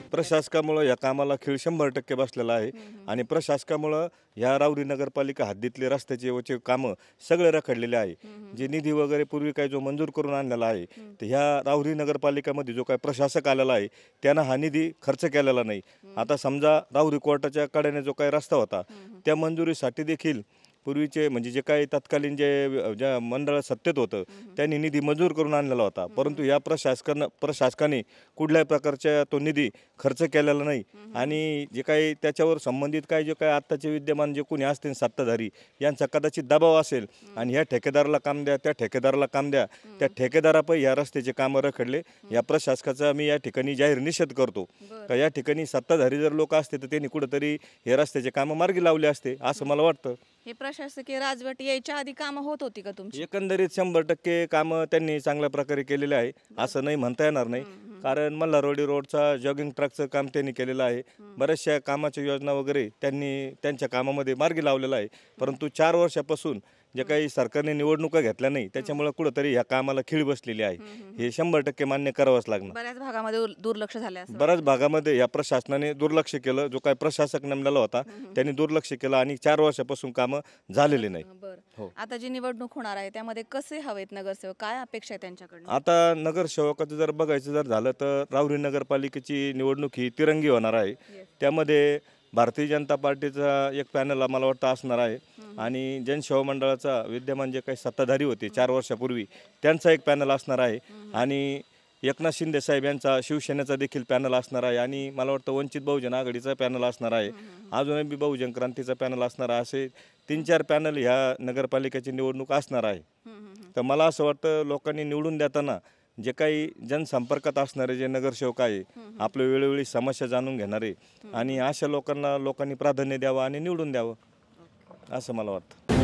प्रशासकामुळे या कामाला खीळ 100% बसलेला आहे आणि प्रशासकामुळे ह्या राऊरी नगरपालिका हद्दीतले रस्त्याचे वचे कामं सगळे रखडलेले आहे. जे निधी वगैरे पूर्वी काही जो मंजूर करून आणलेला आहे तर ह्या राऊरी नगरपालिकेमध्ये जो काही प्रशासक आलेला आहे त्यानं हा निधी खर्च केलेला नाही. आता समजा राऊरी कोर्टाच्या कडेने जो काही रस्ता होता त्या मंजुरीसाठी देखील पूर्वीचे म्हणजे जे काही तत्कालीन ज्या मंडळ सत्तेत होतं त्यांनी निधी मंजूर करून आणलेला होता, परंतु या प्रशासकाने कुठल्याही प्रकारचा तो निधी खर्च केलेला नाही. आणि जे काही त्याच्यावर संबंधित काही जे काही आत्ताचे विद्यमान जे कोणी असतील सत्ताधारी यांचा कदाचित दबाव असेल आणि ह्या ठेकेदाराला काम द्या त्या ठेकेदाराला काम द्या, त्या ठेकेदारापायी या रस्त्याचे कामं रखडले. या प्रशासकाचा मी या ठिकाणी जाहीर निषेध करतो का या ठिकाणी सत्ताधारी जर लोक असते तर त्यांनी कुठंतरी हे रस्त्याचे कामं मार्गी लावले असते असं मला वाटतं. हे प्रशासकीय राजवट यायच्या आधी कामं होत होती का तुमची? एकंदरीत 100% कामं त्यांनी चांगल्या प्रकारे केलेले आहे असं नाही म्हणता येणार नाही. कारण मल्हारवाडी रोडचा जॉगिंग ट्रॅकचं काम त्यांनी केलेलं आहे. बऱ्याचशा कामाच्या योजना वगैरे त्यांनी त्यांच्या कामामध्ये मार्गी लावलेला आहे. परंतु 4 वर्षापासून जे काही सरकारने निवडणुका घेतल्या नाही त्याच्यामुळे कुठंतरी ह्या कामाला खीळ बसलेली आहे. हे 100% मान्य करावंच लागणार. बऱ्याच भागामध्ये दुर्लक्ष झाले असं बऱ्याच भागामध्ये या प्रशासनाने दुर्लक्ष केलं. जो काही प्रशासक नेमलेला होता त्यांनी दुर्लक्ष केलं आणि 4 वर्षापासून कामं झालेली नाही. बरं, आता जी निवडणूक होणार आहे त्यामध्ये कसे हवेत नगरसेवक, काय अपेक्षा आहे त्यांच्याकडून? आता नगरसेवकाचं जर बघायचं जर झालं तर राऊरी नगरपालिकेची निवडणूक ही तिरंगी होणार आहे. त्यामध्ये भारतीय जनता पार्टीचा एक पॅनल आम्हाला वाटतं असणार आहे आणि जनसेवा मंडळाचा विद्यमान जे काही सत्ताधारी होते 4 वर्षापूर्वी त्यांचा एक पॅनल असणार आहे आणि एकनाथ शिंदे साहेब यांचा शिवसेनेचा देखील पॅनल असणार आहे आणि मला वाटतं वंचित बहुजन आघाडीचा पॅनल असणार आहे. अजूनही बहुजन क्रांतीचा पॅनल असणार आहे. असे 3-4 पॅनल ह्या नगरपालिकेची निवडणूक असणार आहे. तर मला असं वाटतं लोकांनी निवडून देताना जे काही जनसंपर्कात असणारे जे नगरसेवक आहे आपल्या वेळोवेळी समस्या जाणून घेणारे आणि अशा लोकांना लोकांनी प्राधान्य द्यावं आणि निवडून द्यावं असं मला वाटतं.